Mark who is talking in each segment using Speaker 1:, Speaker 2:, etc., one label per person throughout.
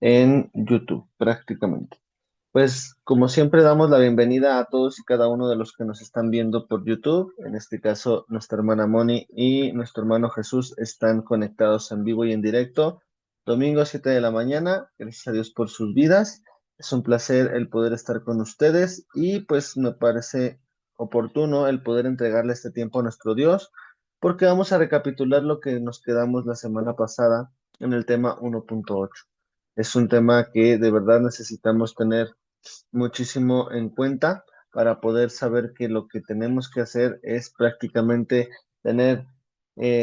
Speaker 1: en YouTube, prácticamente. Pues como siempre damos la bienvenida a todos y cada uno de los que nos están viendo por YouTube. En este caso, nuestra hermana Moni y nuestro hermano Jesús están conectados en vivo y en directo. Domingo 7 de la mañana. Gracias a Dios por sus vidas. Es un placer el poder estar con ustedes y pues me parece oportuno el poder entregarle este tiempo a nuestro Dios porque vamos a recapitular lo que nos quedamos la semana pasada en el tema 1.8. Es un tema que de verdad necesitamos tener muchísimo en cuenta para poder saber que lo que tenemos que hacer es prácticamente tener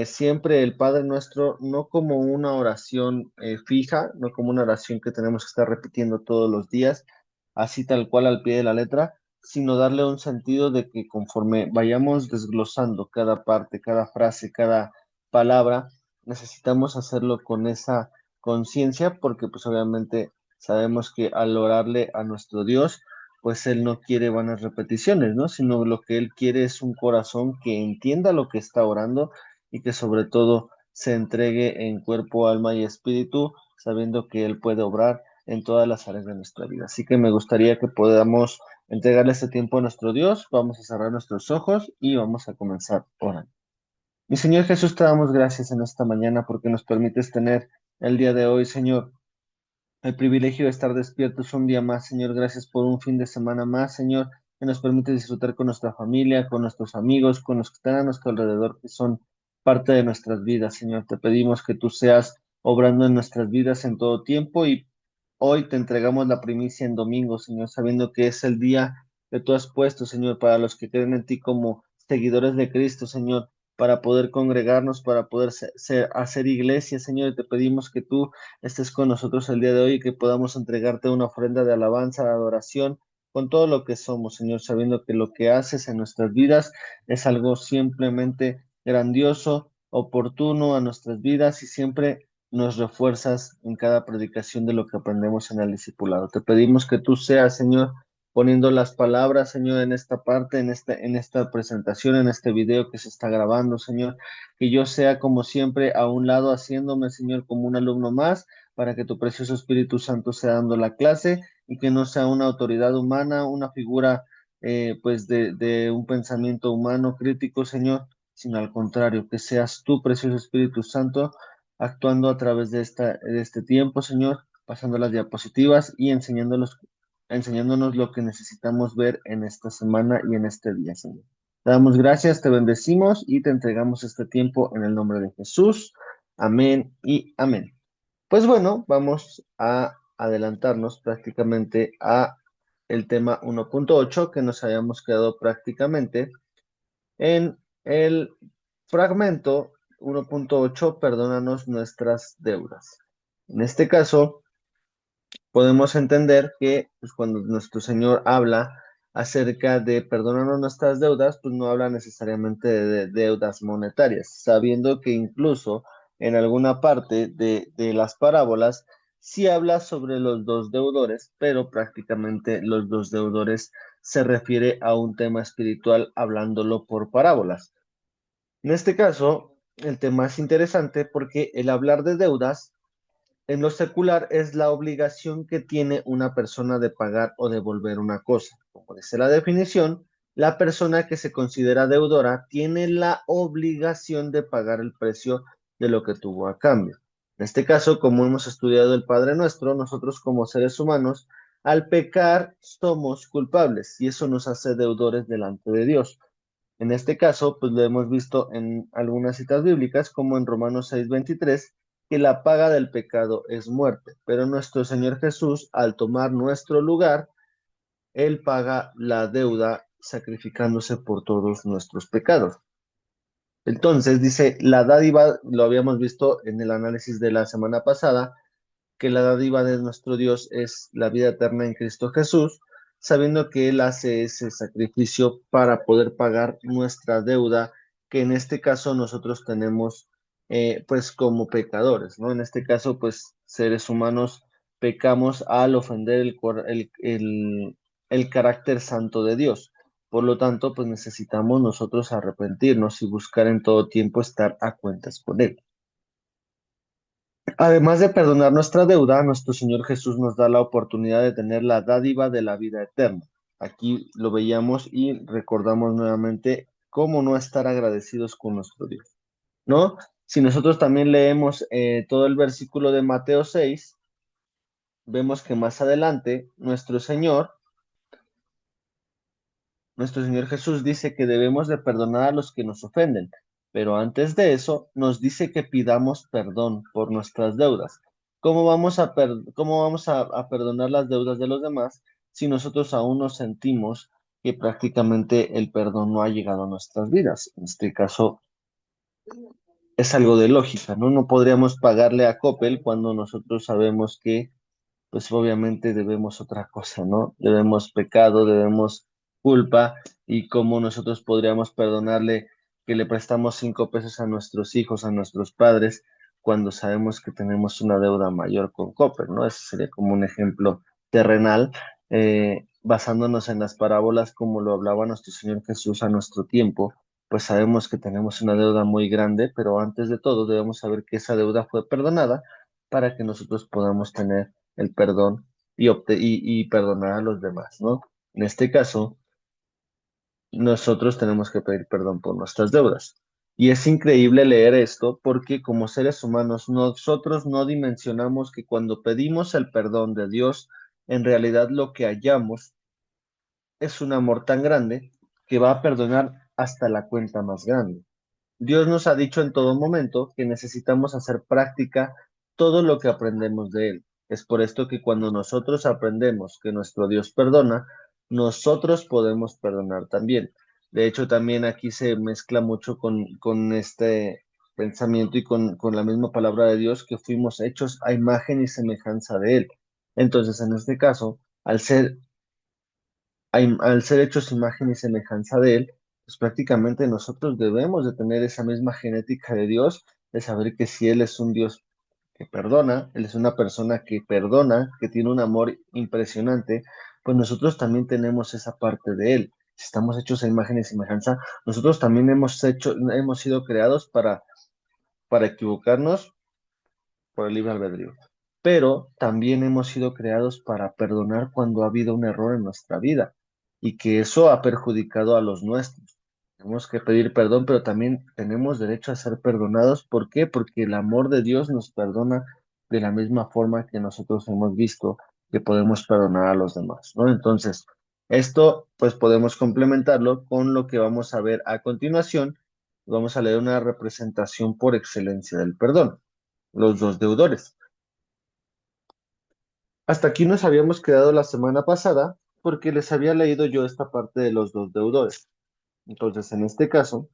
Speaker 1: siempre el Padre Nuestro no como una oración fija, no como una oración que tenemos que estar repitiendo todos los días, así tal cual al pie de la letra, sino darle un sentido de que conforme vayamos desglosando cada parte, cada frase, cada palabra, necesitamos hacerlo con esa conciencia porque pues obviamente sabemos que al orarle a nuestro Dios, pues Él no quiere vanas repeticiones, ¿no? Sino lo que Él quiere es un corazón que entienda lo que está orando y que sobre todo se entregue en cuerpo, alma y espíritu, sabiendo que Él puede obrar en todas las áreas de nuestra vida. Así que me gustaría que podamos entregarle este tiempo a nuestro Dios. Vamos a cerrar nuestros ojos y vamos a comenzar orando. Mi Señor Jesús, te damos gracias en esta mañana porque nos permites tener el día de hoy, Señor, el privilegio de estar despiertos un día más, Señor. Gracias por un fin de semana más, Señor, que nos permite disfrutar con nuestra familia, con nuestros amigos, con los que están a nuestro alrededor, que son parte de nuestras vidas, Señor. Te pedimos que tú seas obrando en nuestras vidas en todo tiempo y hoy te entregamos la primicia en domingo, Señor, sabiendo que es el día que tú has puesto, Señor, para los que creen en ti como seguidores de Cristo, Señor, para poder congregarnos, para poder hacer iglesia, Señor, y te pedimos que tú estés con nosotros el día de hoy y que podamos entregarte una ofrenda de alabanza, de adoración, con todo lo que somos, Señor, sabiendo que lo que haces en nuestras vidas es algo simplemente grandioso, oportuno a nuestras vidas y siempre nos refuerzas en cada predicación de lo que aprendemos en el discipulado. Te pedimos que tú seas, Señor, poniendo las palabras, Señor, en esta parte, en esta presentación, en este video que se está grabando, Señor, que yo sea como siempre a un lado haciéndome, Señor, como un alumno más, para que tu precioso Espíritu Santo sea dando la clase y que no sea una autoridad humana, una figura pues de un pensamiento humano crítico, Señor, sino al contrario, que seas tú, precioso Espíritu Santo, actuando a través de este tiempo, Señor, pasando las diapositivas y enseñándonos lo que necesitamos ver en esta semana y en este día, Señor. Te damos gracias, te bendecimos y te entregamos este tiempo en el nombre de Jesús. Amén y amén. Pues bueno, vamos a adelantarnos prácticamente a el tema 1.8 que nos habíamos quedado prácticamente en el fragmento 1.8, perdónanos nuestras deudas. En este caso, podemos entender que pues, cuando nuestro Señor habla acerca de perdónanos nuestras deudas, pues no habla necesariamente de deudas monetarias, sabiendo que incluso en alguna parte de las parábolas sí habla sobre los dos deudores, pero prácticamente los dos deudores se refiere a un tema espiritual hablándolo por parábolas. En este caso, el tema es interesante porque el hablar de deudas en lo secular es la obligación que tiene una persona de pagar o devolver una cosa. Como dice la definición, la persona que se considera deudora tiene la obligación de pagar el precio de lo que tuvo a cambio. En este caso, como hemos estudiado el Padre Nuestro, nosotros como seres humanos, al pecar somos culpables y eso nos hace deudores delante de Dios. En este caso, pues lo hemos visto en algunas citas bíblicas, como en Romanos 6:23, que la paga del pecado es muerte, pero nuestro Señor Jesús, al tomar nuestro lugar, Él paga la deuda sacrificándose por todos nuestros pecados. Entonces, dice, la dádiva, lo habíamos visto en el análisis de la semana pasada, que la dádiva de nuestro Dios es la vida eterna en Cristo Jesús, sabiendo que Él hace ese sacrificio para poder pagar nuestra deuda, que en este caso nosotros tenemos pues como pecadores, ¿no? En este caso, pues seres humanos pecamos al ofender el carácter santo de Dios. Por lo tanto, pues necesitamos nosotros arrepentirnos y buscar en todo tiempo estar a cuentas con Él. Además de perdonar nuestra deuda, nuestro Señor Jesús nos da la oportunidad de tener la dádiva de la vida eterna. Aquí lo veíamos y recordamos nuevamente cómo no estar agradecidos con nuestro Dios, ¿no? Si nosotros también leemos todo el versículo de Mateo 6, vemos que más adelante nuestro Señor Jesús dice que debemos de perdonar a los que nos ofenden, pero antes de eso nos dice que pidamos perdón por nuestras deudas. ¿Cómo vamos a perdonar las deudas de los demás si nosotros aún no sentimos que prácticamente el perdón no ha llegado a nuestras vidas? En este caso es algo de lógica, ¿no? No podríamos pagarle a Coppel cuando nosotros sabemos que pues obviamente debemos otra cosa, ¿no? Debemos pecado, debemos culpa, y cómo nosotros podríamos perdonarle que le prestamos 5 pesos a nuestros hijos, a nuestros padres, cuando sabemos que tenemos una deuda mayor con Copper, ¿no? Ese sería como un ejemplo terrenal, basándonos en las parábolas como lo hablaba nuestro Señor Jesús a nuestro tiempo. Pues sabemos que tenemos una deuda muy grande, pero antes de todo debemos saber que esa deuda fue perdonada para que nosotros podamos tener el perdón y perdonar a los demás, ¿no? En este caso, nosotros tenemos que pedir perdón por nuestras deudas. Y es increíble leer esto porque como seres humanos nosotros no dimensionamos que cuando pedimos el perdón de Dios, en realidad lo que hallamos es un amor tan grande que va a perdonar hasta la cuenta más grande. Dios nos ha dicho en todo momento que necesitamos hacer práctica todo lo que aprendemos de Él. Es por esto que cuando nosotros aprendemos que nuestro Dios perdona, nosotros podemos perdonar también. De hecho, también aquí se mezcla mucho con este pensamiento y con la misma palabra de Dios, que fuimos hechos a imagen y semejanza de Él. Entonces, en este caso, al ser hechos imagen y semejanza de Él, pues prácticamente nosotros debemos de tener esa misma genética de Dios, de saber que si Él es un Dios que perdona, Él es una persona que perdona, que tiene un amor impresionante, pues nosotros también tenemos esa parte de Él. Si estamos hechos a imagen y semejanza, nosotros también hemos sido creados para equivocarnos por el libre albedrío. Pero también hemos sido creados para perdonar cuando ha habido un error en nuestra vida y que eso ha perjudicado a los nuestros. Tenemos que pedir perdón, pero también tenemos derecho a ser perdonados. ¿Por qué? Porque el amor de Dios nos perdona de la misma forma que nosotros hemos visto que podemos perdonar a los demás, ¿no? Entonces, esto pues podemos complementarlo con lo que vamos a ver a continuación. Vamos a leer una representación por excelencia del perdón, los dos deudores. Hasta aquí nos habíamos quedado la semana pasada porque les había leído yo esta parte de los dos deudores. Entonces, en este caso,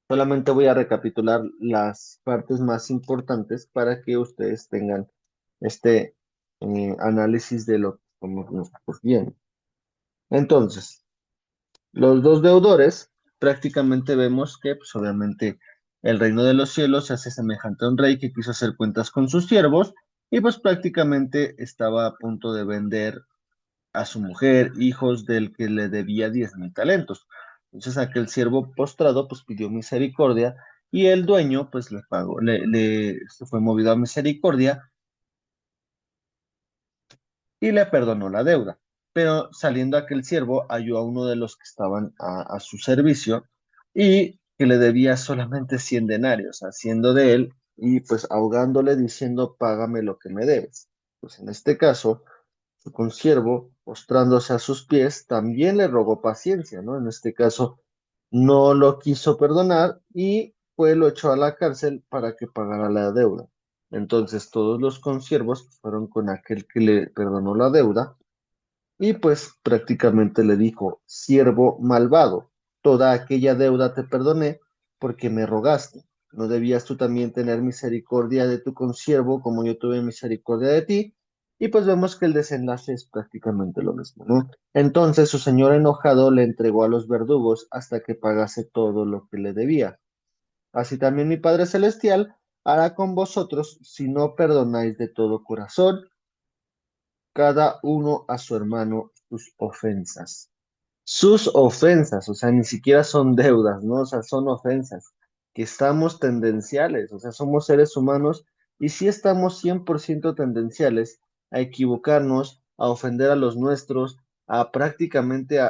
Speaker 1: solamente voy a recapitular las partes más importantes para que ustedes tengan este análisis de lo que estamos viendo. Entonces, los dos deudores, prácticamente vemos que, pues obviamente, el reino de los cielos se hace semejante a un rey que quiso hacer cuentas con sus siervos y pues prácticamente estaba a punto de vender a su mujer, hijos del que le debía 10,000 talentos. Entonces aquel siervo postrado pues pidió misericordia y el dueño pues le pagó, se fue movido a misericordia y le perdonó la deuda. Pero saliendo aquel siervo, halló a uno de los que estaban a su servicio y que le debía solamente 100 denarios, haciendo de él y pues ahogándole diciendo, págame lo que me debes. Pues en este caso, su consiervo, postrándose a sus pies, también le rogó paciencia, ¿no? En este caso, no lo quiso perdonar y pues lo echó a la cárcel para que pagara la deuda. Entonces todos los consiervos fueron con aquel que le perdonó la deuda y pues prácticamente le dijo, siervo malvado, toda aquella deuda te perdoné porque me rogaste. ¿No debías tú también tener misericordia de tu consiervo como yo tuve misericordia de ti? Y pues vemos que el desenlace es prácticamente lo mismo, ¿no? Entonces su señor enojado le entregó a los verdugos hasta que pagase todo lo que le debía. Así también mi Padre Celestial hará con vosotros si no perdonáis de todo corazón cada uno a su hermano sus ofensas. Sus ofensas, o sea, ni siquiera son deudas, ¿no? O sea, son ofensas, que estamos tendenciales, o sea, somos seres humanos y sí estamos 100% tendenciales a equivocarnos, a ofender a los nuestros, a prácticamente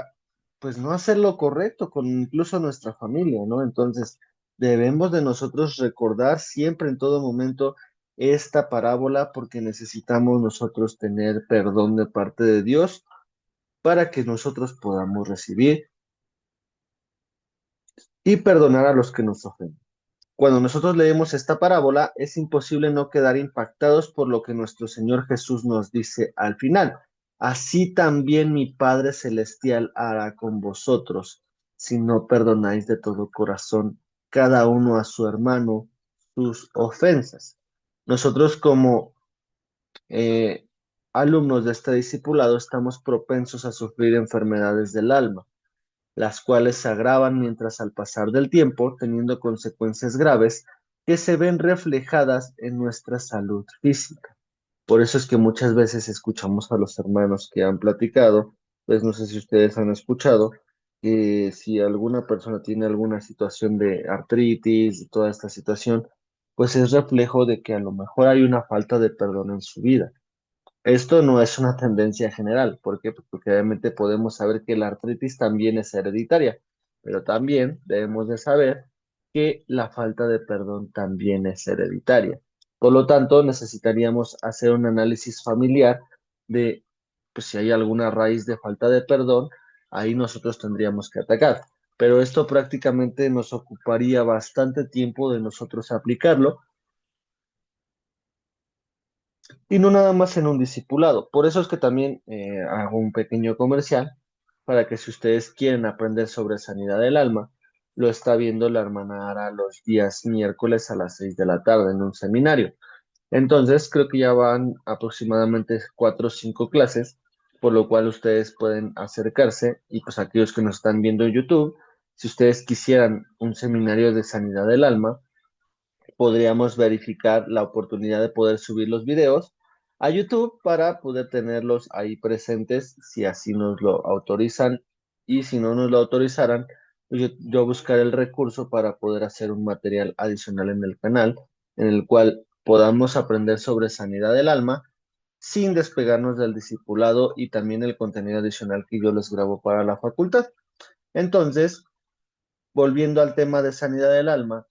Speaker 1: pues no hacer lo correcto con incluso nuestra familia, ¿no? Entonces, debemos de nosotros recordar siempre en todo momento esta parábola porque necesitamos nosotros tener perdón de parte de Dios para que nosotros podamos recibir y perdonar a los que nos ofenden. Cuando nosotros leemos esta parábola, es imposible no quedar impactados por lo que nuestro Señor Jesús nos dice al final. Así también mi Padre Celestial hará con vosotros, si no perdonáis de todo corazón cada uno a su hermano sus ofensas. Nosotros como eh, alumnos de este discipulado estamos propensos a sufrir enfermedades del alma, las cuales se agravan mientras al pasar del tiempo, teniendo consecuencias graves que se ven reflejadas en nuestra salud física. Por eso es que muchas veces escuchamos a los hermanos que han platicado, pues no sé si ustedes han escuchado, que si alguna persona tiene alguna situación de artritis, toda esta situación, pues es reflejo de que a lo mejor hay una falta de perdón en su vida. Esto no es una tendencia general. ¿Por qué? Pues porque obviamente podemos saber que la artritis también es hereditaria, pero también debemos de saber que la falta de perdón también es hereditaria. Por lo tanto, necesitaríamos hacer un análisis familiar de pues, si hay alguna raíz de falta de perdón, ahí nosotros tendríamos que atacar. Pero esto prácticamente nos ocuparía bastante tiempo de nosotros aplicarlo y no nada más en un discipulado. Por eso es que también hago un pequeño comercial para que si ustedes quieren aprender sobre sanidad del alma, lo está viendo la hermana Ara los días miércoles a las 6 de la tarde en un seminario. Entonces, creo que ya van aproximadamente 4 o 5 clases, por lo cual ustedes pueden acercarse y pues aquellos que nos están viendo en YouTube, si ustedes quisieran un seminario de sanidad del alma, podríamos verificar la oportunidad de poder subir los videos a YouTube para poder tenerlos ahí presentes si así nos lo autorizan y si no nos lo autorizaran, pues yo buscaré el recurso para poder hacer un material adicional en el canal en el cual podamos aprender sobre sanidad del alma sin despegarnos del discipulado y también el contenido adicional que yo les grabo para la facultad. Entonces, volviendo al tema de sanidad del alma,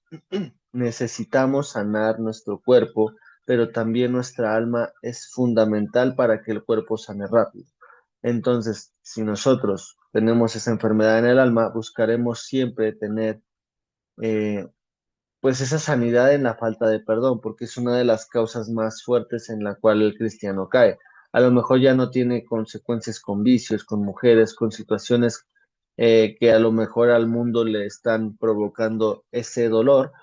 Speaker 1: necesitamos sanar nuestro cuerpo, pero también nuestra alma es fundamental para que el cuerpo sane rápido. Entonces, si nosotros tenemos esa enfermedad en el alma, buscaremos siempre tener eh, pues esa sanidad en la falta de perdón, porque es una de las causas más fuertes en la cual el cristiano cae. A lo mejor ya no tiene consecuencias con vicios, con mujeres, con situaciones que a lo mejor al mundo le están provocando ese dolor,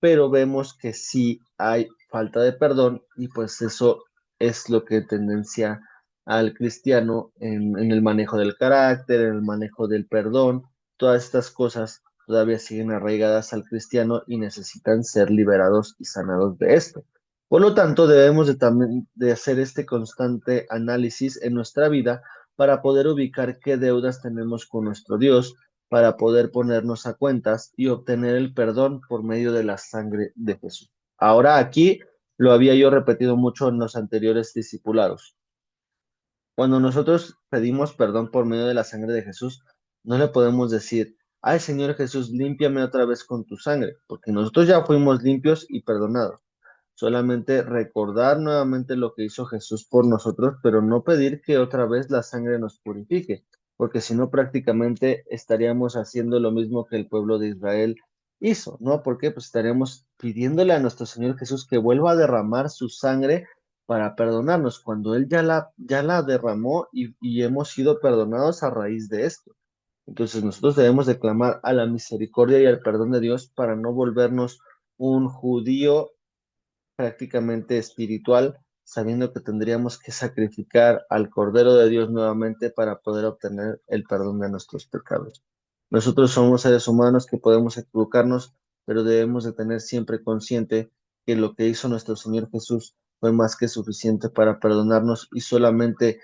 Speaker 1: pero vemos que sí hay falta de perdón y pues eso es lo que tendencia al cristiano en el manejo del carácter, en el manejo del perdón, todas estas cosas todavía siguen arraigadas al cristiano y necesitan ser liberados y sanados de esto. Por lo tanto, debemos de también de hacer este constante análisis en nuestra vida para poder ubicar qué deudas tenemos con nuestro Dios, para poder ponernos a cuentas y obtener el perdón por medio de la sangre de Jesús. Ahora aquí lo había yo repetido mucho en los anteriores discipulados. Cuando nosotros pedimos perdón por medio de la sangre de Jesús, no le podemos decir, ay Señor Jesús, límpiame otra vez con tu sangre, porque nosotros ya fuimos limpios y perdonados. Solamente recordar nuevamente lo que hizo Jesús por nosotros, pero no pedir que otra vez la sangre nos purifique, porque si no prácticamente estaríamos haciendo lo mismo que el pueblo de Israel hizo, ¿no? Porque pues estaríamos pidiéndole a nuestro Señor Jesús que vuelva a derramar su sangre para perdonarnos, cuando Él ya la derramó y hemos sido perdonados a raíz de esto. Entonces nosotros debemos de clamar a la misericordia y al perdón de Dios para no volvernos un judío prácticamente espiritual, sabiendo que tendríamos que sacrificar al Cordero de Dios nuevamente para poder obtener el perdón de nuestros pecados. Nosotros somos seres humanos que podemos equivocarnos, pero debemos de tener siempre consciente que lo que hizo nuestro Señor Jesús fue más que suficiente para perdonarnos y solamente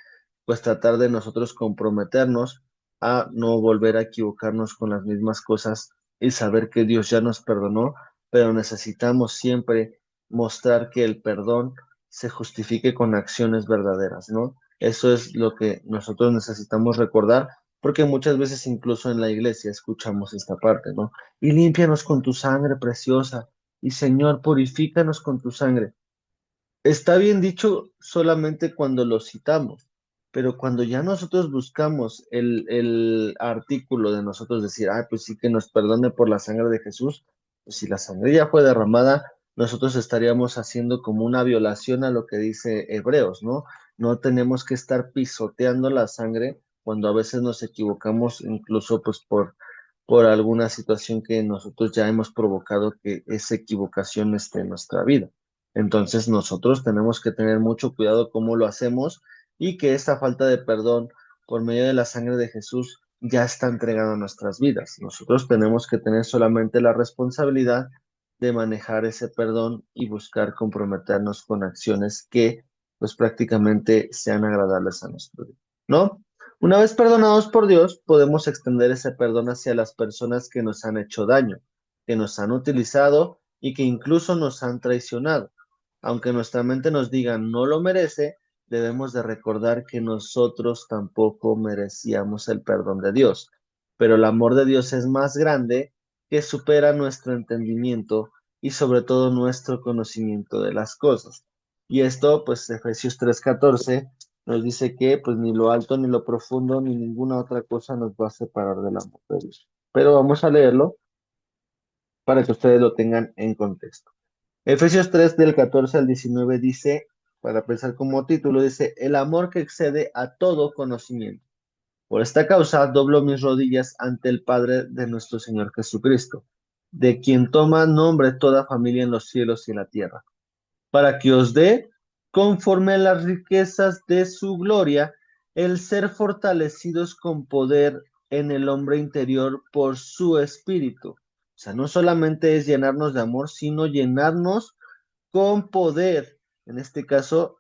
Speaker 1: pues tratar de nosotros comprometernos a no volver a equivocarnos con las mismas cosas y saber que Dios ya nos perdonó, pero necesitamos siempre mostrar que el perdón se justifique con acciones verdaderas, ¿no? Eso es lo que nosotros necesitamos recordar, porque muchas veces incluso en la iglesia escuchamos esta parte, ¿no? Y límpianos con tu sangre preciosa, y Señor, purifícanos con tu sangre. Está bien dicho solamente cuando lo citamos, pero cuando ya nosotros buscamos el artículo de nosotros decir, ah, pues sí que nos perdone por la sangre de Jesús, pues si la sangre ya fue derramada, nosotros estaríamos haciendo como una violación a lo que dice Hebreos, ¿no? No tenemos que estar pisoteando la sangre cuando a veces nos equivocamos, incluso pues por alguna situación que nosotros ya hemos provocado que esa equivocación esté en nuestra vida. Entonces nosotros tenemos que tener mucho cuidado cómo lo hacemos y que esta falta de perdón por medio de la sangre de Jesús ya está entregada a nuestras vidas. Nosotros tenemos que tener solamente la responsabilidad de manejar ese perdón y buscar comprometernos con acciones que pues prácticamente sean agradables a nuestro Dios, ¿no? Una vez perdonados por Dios, podemos extender ese perdón hacia las personas que nos han hecho daño, que nos han utilizado y que incluso nos han traicionado. Aunque nuestra mente nos diga no lo merece, debemos de recordar que nosotros tampoco merecíamos el perdón de Dios. Pero el amor de Dios es más grande, que supera nuestro entendimiento y sobre todo nuestro conocimiento de las cosas. Y esto, pues Efesios 3:14 nos dice que pues ni lo alto, ni lo profundo, ni ninguna otra cosa nos va a separar del amor de Dios. Pero vamos a leerlo para que ustedes lo tengan en contexto. Efesios 3 del 14 al 19 dice, para pensar como título, dice, el amor que excede a todo conocimiento. Por esta causa doblo mis rodillas ante el Padre de nuestro Señor Jesucristo, de quien toma nombre toda familia en los cielos y en la tierra, para que os dé, conforme a las riquezas de su gloria, el ser fortalecidos con poder en el hombre interior por su espíritu. O sea, no solamente es llenarnos de amor, sino llenarnos con poder, en este caso,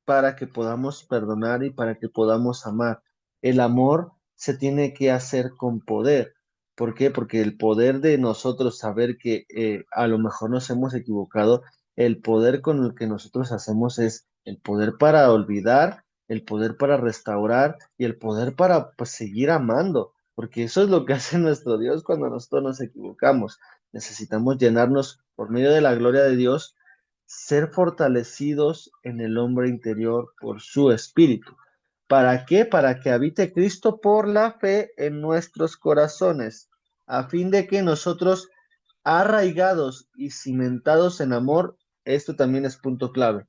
Speaker 1: para que podamos perdonar y para que podamos amar. El amor se tiene que hacer con poder. ¿Por qué? Porque el poder de nosotros saber que a lo mejor nos hemos equivocado, el poder con el que nosotros hacemos es el poder para olvidar, el poder para restaurar y el poder para pues, seguir amando. Porque eso es lo que hace nuestro Dios cuando nosotros nos equivocamos. Necesitamos llenarnos por medio de la gloria de Dios, ser fortalecidos en el hombre interior por su espíritu. ¿Para qué? Para que habite Cristo por la fe en nuestros corazones, a fin de que nosotros, arraigados y cimentados en amor, esto también es punto clave,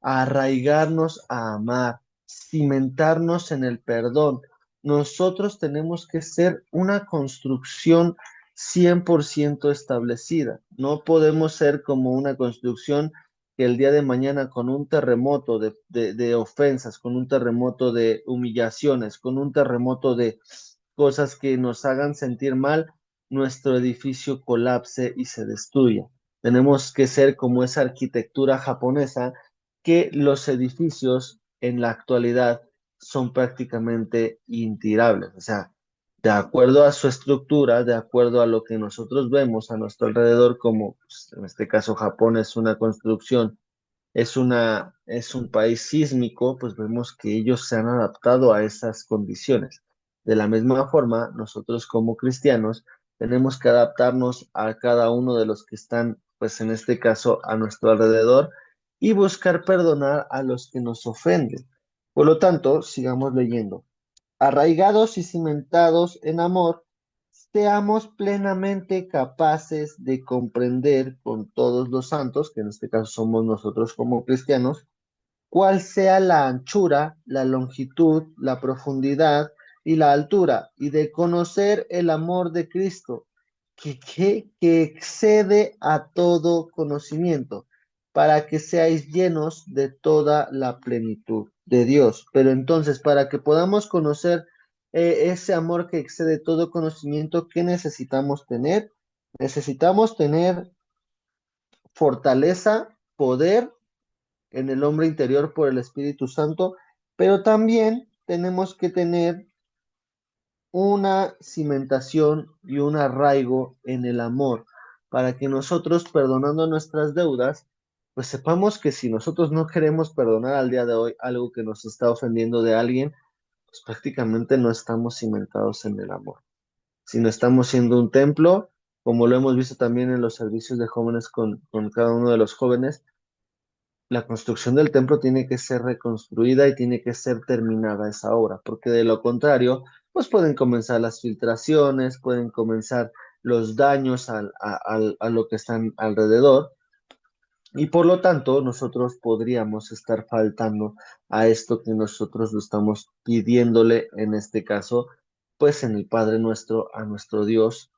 Speaker 1: arraigarnos a amar, cimentarnos en el perdón. Nosotros tenemos que ser una construcción 100% establecida. No podemos ser como una construcción que el día de mañana con un terremoto de ofensas, con un terremoto de humillaciones, con un terremoto de cosas que nos hagan sentir mal, nuestro edificio colapse y se destruya. Tenemos que ser como esa arquitectura japonesa que los edificios en la actualidad son prácticamente intirables. O sea, de acuerdo a su estructura, de acuerdo a lo que nosotros vemos a nuestro alrededor, como pues, en este caso Japón es una construcción, es un país sísmico, pues vemos que ellos se han adaptado a esas condiciones. De la misma forma, nosotros como cristianos tenemos que adaptarnos a cada uno de los que están, pues en este caso, a nuestro alrededor y buscar perdonar a los que nos ofenden. Por lo tanto, sigamos leyendo. Arraigados y cimentados en amor, seamos plenamente capaces de comprender con todos los santos, que en este caso somos nosotros como cristianos, cuál sea la anchura, la longitud, la profundidad y la altura, y de conocer el amor de Cristo, que excede a todo conocimiento, para que seáis llenos de toda la plenitud de Dios. Pero entonces, para que podamos conocer ese amor que excede todo conocimiento, ¿qué necesitamos tener? Necesitamos tener fortaleza, poder en el hombre interior por el Espíritu Santo, pero también tenemos que tener una cimentación y un arraigo en el amor. para que nosotros, perdonando nuestras deudas, pues sepamos que si nosotros no queremos perdonar al día de hoy algo que nos está ofendiendo de alguien, pues prácticamente no estamos cimentados en el amor, sino estamos siendo un templo, como lo hemos visto también en los servicios de jóvenes con cada uno de los jóvenes. La construcción del templo tiene que ser reconstruida y tiene que ser terminada esa obra, porque de lo contrario, pues pueden comenzar las filtraciones, pueden comenzar los daños a lo que están alrededor, y por lo tanto nosotros podríamos estar faltando a esto que nosotros lo estamos pidiéndole, en este caso, pues en el Padre nuestro, a nuestro Dios,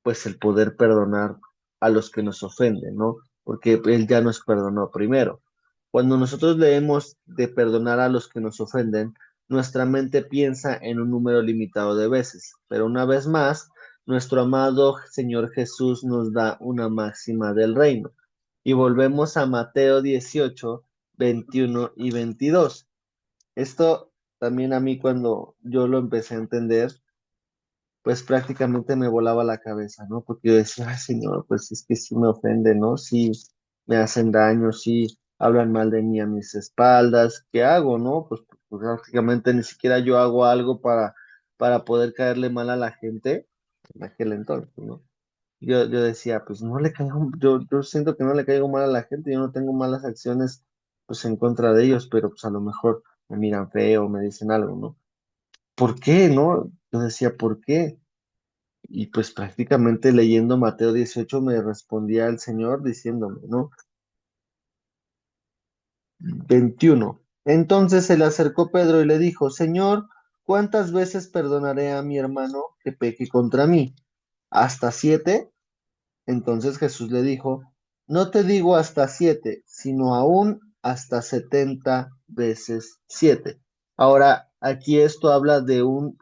Speaker 1: pues el poder perdonar a los que nos ofenden, ¿no? Porque Él ya nos perdonó primero. Cuando nosotros leemos de perdonar a los que nos ofenden, nuestra mente piensa en un número limitado de veces, pero una vez más, nuestro amado Señor Jesús nos da una máxima del reino. Y volvemos a Mateo 18, 21 y 22. Esto también a mí cuando yo lo empecé a entender, pues prácticamente me volaba la cabeza, ¿no? Porque yo decía, ay, señor, pues es que sí me ofende, ¿no? Sí me hacen daño, sí hablan mal de mí a mis espaldas, ¿qué hago, no? Pues prácticamente ni siquiera yo hago algo para poder caerle mal a la gente en aquel entonces, ¿no? Yo decía, pues no le caigo, yo siento que no le caigo mal a la gente, yo no tengo malas acciones, pues en contra de ellos, pero pues a lo mejor me miran feo, me dicen algo, ¿no? ¿Por qué, no? Yo decía, ¿por qué? Y pues prácticamente leyendo Mateo 18 me respondía el Señor diciéndome, ¿no? 21. Entonces se le acercó Pedro y le dijo, Señor, ¿cuántas veces perdonaré a mi hermano que peque contra mí? ¿Hasta 7? Entonces Jesús le dijo, no te digo hasta 7, sino aún hasta 70 veces 7. Ahora, aquí esto habla de un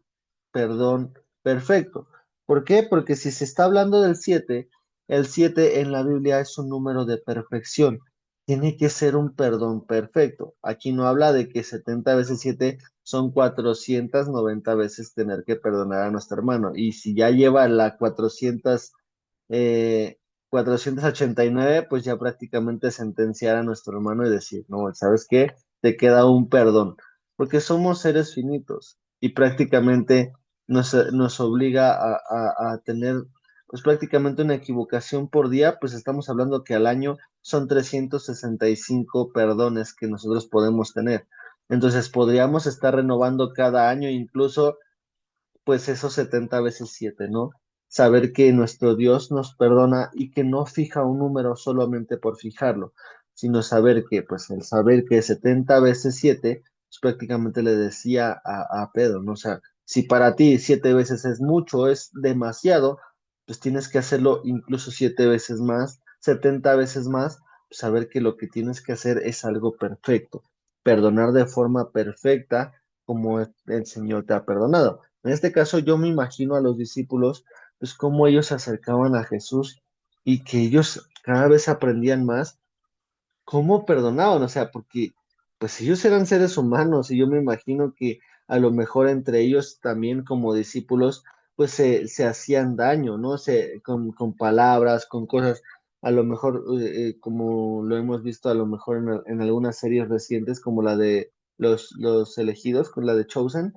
Speaker 1: perdón perfecto. ¿Por qué? Porque si se está hablando del 7, el 7 en la Biblia es un número de perfección. Tiene que ser un perdón perfecto. Aquí no habla de que 70 veces 7 son 490 veces tener que perdonar a nuestro hermano. Y si ya lleva la 489, pues ya prácticamente sentenciar a nuestro hermano y decir, no, ¿sabes qué? Te queda un perdón. Porque somos seres finitos y prácticamente nos obliga a tener pues prácticamente una equivocación por día, pues estamos hablando que al año son 365 perdones que nosotros podemos tener. Entonces podríamos estar renovando cada año, incluso pues esos 70 veces 7, ¿no? Saber que nuestro Dios nos perdona y que no fija un número solamente por fijarlo, sino saber que, pues el saber que 70 veces 7, pues prácticamente le decía a Pedro, ¿no? O sea, si para ti 7 veces es mucho, es demasiado, pues tienes que hacerlo incluso 7 veces más, 70 veces más, pues saber que lo que tienes que hacer es algo perfecto, perdonar de forma perfecta como el Señor te ha perdonado. En este caso, yo me imagino a los discípulos, pues cómo ellos se acercaban a Jesús y que ellos cada vez aprendían más cómo perdonaban, o sea, porque pues ellos eran seres humanos y yo me imagino que a lo mejor entre ellos también como discípulos, pues se hacían daño, ¿no? Con palabras, con cosas, a lo mejor como lo hemos visto a lo mejor en algunas series recientes como la de los elegidos, con la de Chosen,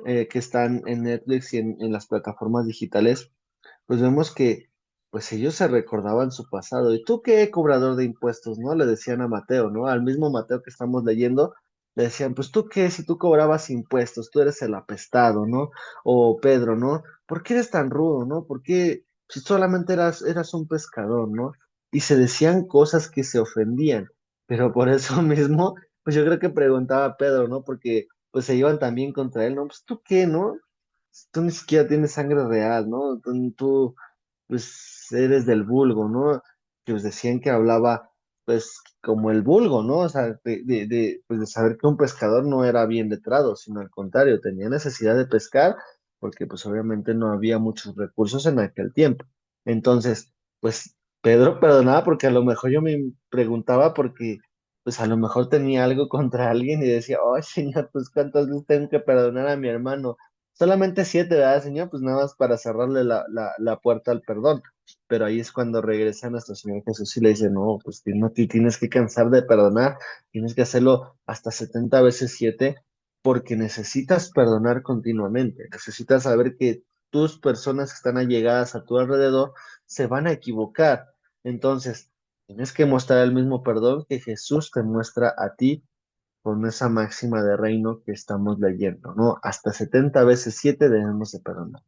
Speaker 1: que están en Netflix y en las plataformas digitales, pues vemos que pues ellos se recordaban su pasado. ¿Y tú qué cobrador de impuestos, no? Le decían a Mateo, ¿no? Al mismo Mateo que estamos leyendo, le decían, pues tú qué, si tú cobrabas impuestos, tú eres el apestado, ¿no? O Pedro, ¿no? ¿Por qué eres tan rudo, no? ¿Por qué si solamente eras un pescador, ¿no? Y se decían cosas que se ofendían, pero por eso mismo, pues yo creo que preguntaba a Pedro, ¿no? Porque pues se iban también contra él, ¿no? Pues tú qué, ¿no? Tú ni siquiera tienes sangre real, ¿no? Tú, pues, eres del vulgo, ¿no? Que os decían que hablaba, pues, como el vulgo, ¿no? O sea, pues, de saber que un pescador no era bien letrado, sino al contrario, tenía necesidad de pescar, porque, pues, obviamente no había muchos recursos en aquel tiempo. Entonces, pues, Pedro perdonaba porque a lo mejor yo me preguntaba porque, pues, a lo mejor tenía algo contra alguien y decía, ay, señor, pues, ¿cuántas veces tengo que perdonar a mi hermano? Solamente 7, ¿verdad, señor? Pues nada más para cerrarle la puerta al perdón. pero ahí es cuando regresa nuestro Señor Jesús y le dice, no, pues no te tienes que cansar de perdonar, tienes que hacerlo hasta 70 veces 7 porque necesitas perdonar continuamente, necesitas saber que tus personas que están allegadas a tu alrededor se van a equivocar. Entonces, tienes que mostrar el mismo perdón que Jesús te muestra a ti con esa máxima de reino que estamos leyendo, ¿no? Hasta 70 veces 7 debemos de perdonar.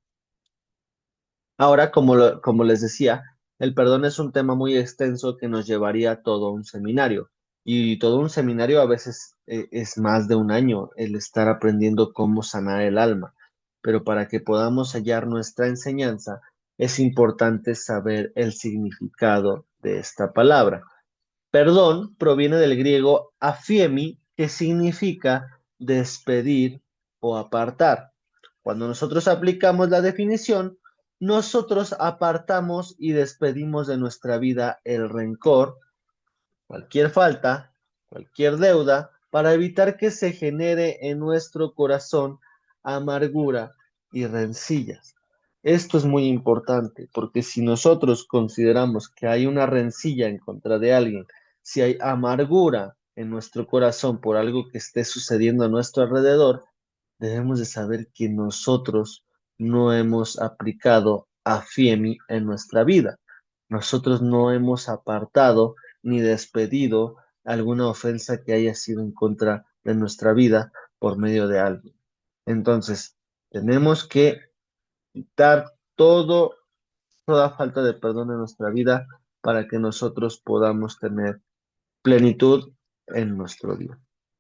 Speaker 1: Ahora, como les decía, el perdón es un tema muy extenso que nos llevaría a todo un seminario. Y todo un seminario a veces es más de un año el estar aprendiendo cómo sanar el alma. Pero para que podamos hallar nuestra enseñanza, es importante saber el significado de esta palabra. Perdón proviene del griego afiemi, que significa despedir o apartar. Cuando nosotros aplicamos la definición, nosotros apartamos y despedimos de nuestra vida el rencor, cualquier falta, cualquier deuda, para evitar que se genere en nuestro corazón amargura y rencillas. Esto es muy importante porque si nosotros consideramos que hay una rencilla en contra de alguien, si hay amargura en nuestro corazón por algo que esté sucediendo a nuestro alrededor, debemos de saber que nosotros no hemos aplicado a Fiemi en nuestra vida. Nosotros no hemos apartado ni despedido alguna ofensa que haya sido en contra de nuestra vida por medio de algo. Entonces, tenemos que quitar toda falta de perdón en nuestra vida para que nosotros podamos tener plenitud en nuestro día.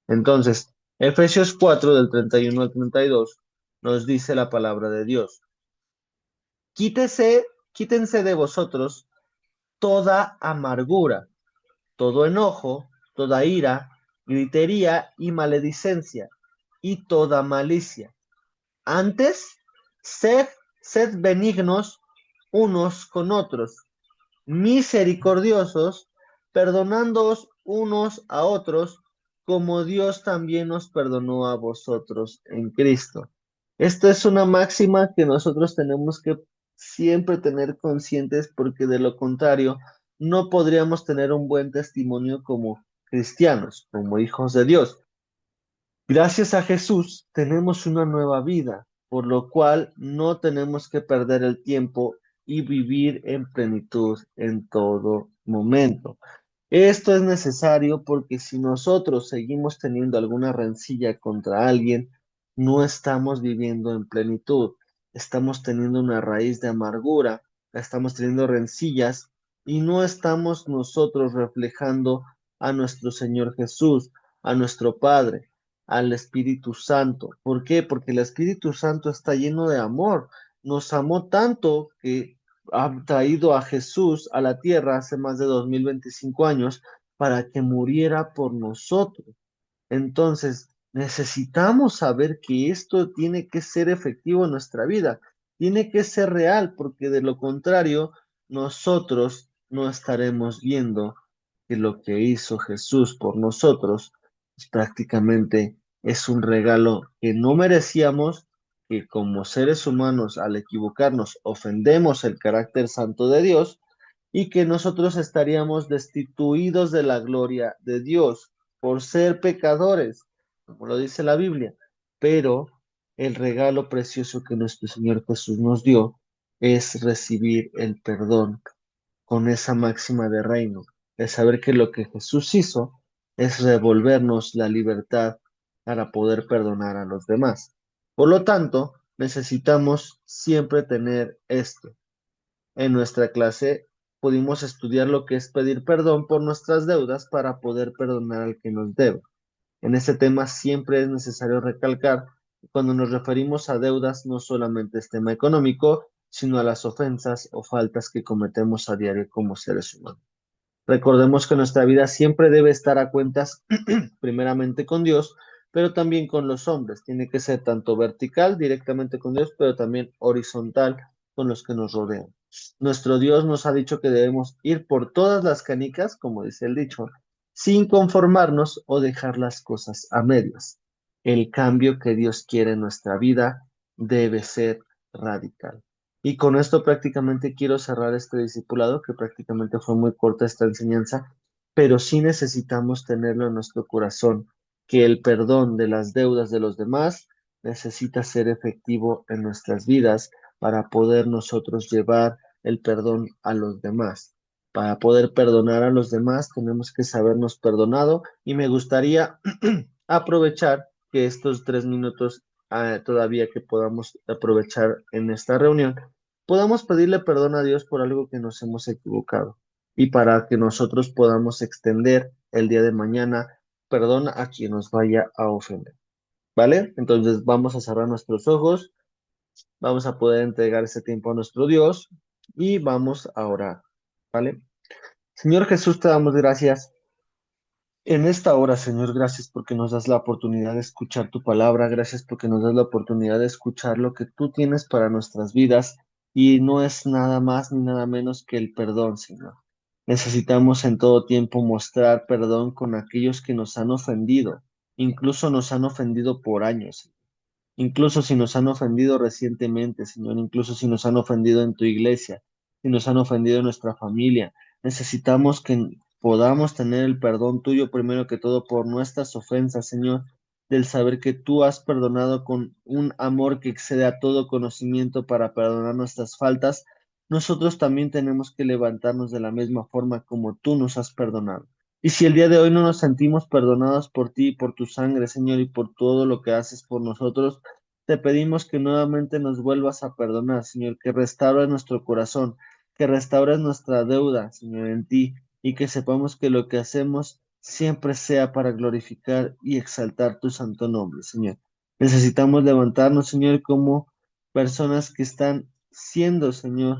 Speaker 1: Entonces, Efesios 4 del 31 al 32 nos dice la palabra de Dios. Quítense de vosotros toda amargura, todo enojo, toda ira, gritería y maledicencia, y toda malicia. Antes, sed, sed benignos unos con otros, misericordiosos, perdonándoos unos a otros, como Dios también nos perdonó a vosotros en Cristo. Esta es una máxima que nosotros tenemos que siempre tener conscientes porque de lo contrario no podríamos tener un buen testimonio como cristianos, como hijos de Dios. Gracias a Jesús tenemos una nueva vida, por lo cual no tenemos que perder el tiempo y vivir en plenitud en todo momento. Esto es necesario porque si nosotros seguimos teniendo alguna rencilla contra alguien, no estamos viviendo en plenitud. Estamos teniendo una raíz de amargura, estamos teniendo rencillas y no estamos nosotros reflejando a nuestro Señor Jesús, a nuestro Padre, al Espíritu Santo. ¿Por qué? Porque el Espíritu Santo está lleno de amor. Nos amó tanto que ha traído a Jesús a la tierra hace más de 2025 años para que muriera por nosotros. Entonces, necesitamos saber que esto tiene que ser efectivo en nuestra vida, tiene que ser real, porque de lo contrario, nosotros no estaremos viendo que lo que hizo Jesús por nosotros pues, prácticamente es un regalo que no merecíamos, que como seres humanos al equivocarnos ofendemos el carácter santo de Dios y que nosotros estaríamos destituidos de la gloria de Dios por ser pecadores, como lo dice la Biblia. Pero el regalo precioso que nuestro Señor Jesús nos dio es recibir el perdón con esa máxima de reino, de saber que lo que Jesús hizo es devolvernos la libertad para poder perdonar a los demás. Por lo tanto, necesitamos siempre tener esto. En nuestra clase pudimos estudiar lo que es pedir perdón por nuestras deudas para poder perdonar al que nos debe. En este tema siempre es necesario recalcar que cuando nos referimos a deudas no solamente es tema económico, sino a las ofensas o faltas que cometemos a diario como seres humanos. Recordemos que nuestra vida siempre debe estar a cuentas primeramente con Dios, pero también con los hombres. Tiene que ser tanto vertical, directamente con Dios, pero también horizontal con los que nos rodean. Nuestro Dios nos ha dicho que debemos ir por todas las canicas, como dice el dicho, sin conformarnos o dejar las cosas a medias. El cambio que Dios quiere en nuestra vida debe ser radical. Y con esto prácticamente quiero cerrar este discipulado, que prácticamente fue muy corta esta enseñanza, pero sí necesitamos tenerlo en nuestro corazón, que el perdón de las deudas de los demás necesita ser efectivo en nuestras vidas para poder nosotros llevar el perdón a los demás. Para poder perdonar a los demás tenemos que sabernos perdonado y me gustaría aprovechar que estos 3 minutos todavía que podamos aprovechar en esta reunión, podamos pedirle perdón a Dios por algo que nos hemos equivocado y para que nosotros podamos extender el día de mañana perdón a quien nos vaya a ofender. ¿Vale? Entonces vamos a cerrar nuestros ojos, vamos a poder entregar ese tiempo a nuestro Dios y vamos a orar. ¿Vale? Señor Jesús, te damos gracias en esta hora, Señor. Gracias porque nos das la oportunidad de escuchar tu palabra, gracias porque nos das la oportunidad de escuchar lo que tú tienes para nuestras vidas y no es nada más ni nada menos que el perdón, Señor. Necesitamos en todo tiempo mostrar perdón con aquellos que nos han ofendido, incluso nos han ofendido por años. Incluso si nos han ofendido recientemente, Señor, incluso si nos han ofendido en tu iglesia, si nos han ofendido en nuestra familia, necesitamos que podamos tener el perdón tuyo primero que todo por nuestras ofensas, Señor, del saber que tú has perdonado con un amor que excede a todo conocimiento para perdonar nuestras faltas. Nosotros también tenemos que levantarnos de la misma forma como tú nos has perdonado. Y si el día de hoy no nos sentimos perdonados por ti, y por tu sangre, Señor, y por todo lo que haces por nosotros, te pedimos que nuevamente nos vuelvas a perdonar, Señor, que restaures nuestro corazón, que restaures nuestra deuda, Señor, en ti, y que sepamos que lo que hacemos siempre sea para glorificar y exaltar tu santo nombre, Señor. Necesitamos levantarnos, Señor, como personas que están siendo, Señor,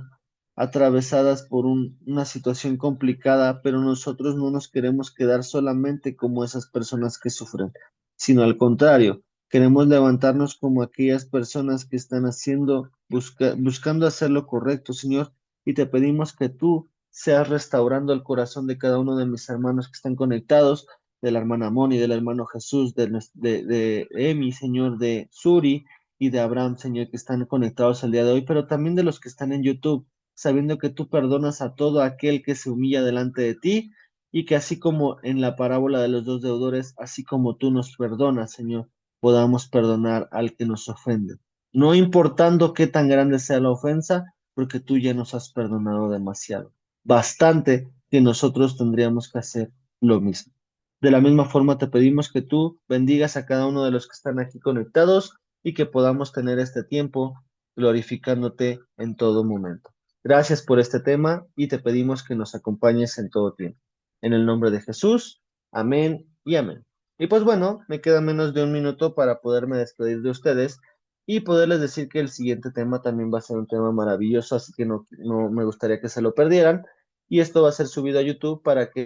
Speaker 1: atravesadas por una situación complicada, pero nosotros no nos queremos quedar solamente como esas personas que sufren, sino al contrario, queremos levantarnos como aquellas personas que están buscando hacer lo correcto, Señor, y te pedimos que tú seas restaurando el corazón de cada uno de mis hermanos que están conectados, de la hermana Moni, del hermano Jesús, de Emi, Señor, de Suri y de Abraham, Señor, que están conectados el día de hoy, pero también de los que están en YouTube, sabiendo que tú perdonas a todo aquel que se humilla delante de ti y que así como en la parábola de los dos deudores, así como tú nos perdonas, Señor, podamos perdonar al que nos ofende. No importando qué tan grande sea la ofensa, porque tú ya nos has perdonado demasiado. Bastante que nosotros tendríamos que hacer lo mismo. De la misma forma te pedimos que tú bendigas a cada uno de los que están aquí conectados y que podamos tener este tiempo glorificándote en todo momento. Gracias por este tema y te pedimos que nos acompañes en todo tiempo. En el nombre de Jesús, amén y amén. Y pues bueno, me queda menos de un minuto para poderme despedir de ustedes y poderles decir que el siguiente tema también va a ser un tema maravilloso, así que no me gustaría que se lo perdieran. Y esto va a ser subido a YouTube para que